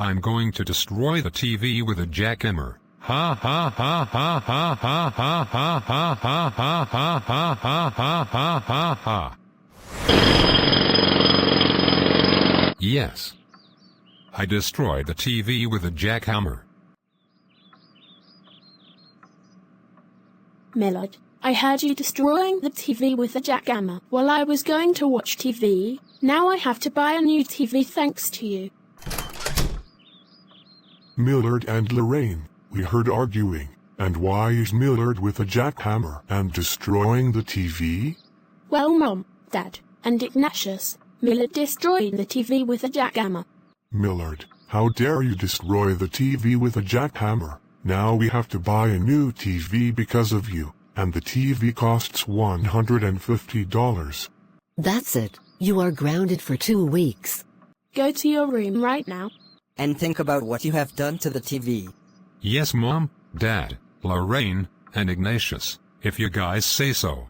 I'm going to destroy the TV with a jackhammer. Ha ha ha ha ha ha ha ha ha ha ha ha ha ha ha ha ha. Yes. I destroyed the TV with a jackhammer. Millard, I heard you destroying the TV with a jackhammer while I was going to watch TV. Now I have to buy a new TV thanks to you. Millard and Lorraine, we heard arguing. And why is Millard with a jackhammer and destroying the TV? Well, Mom, Dad, and Ignatius, Millard destroyed the TV with a jackhammer. Millard, how dare you destroy the TV with a jackhammer? Now we have to buy a new TV because of you, and the TV costs $150. That's it. You are grounded for 2 weeks. Go to your room right now. And think about what you have done to the TV. Yes, Mom, Dad, Lorraine, and Ignatius, if you guys say so.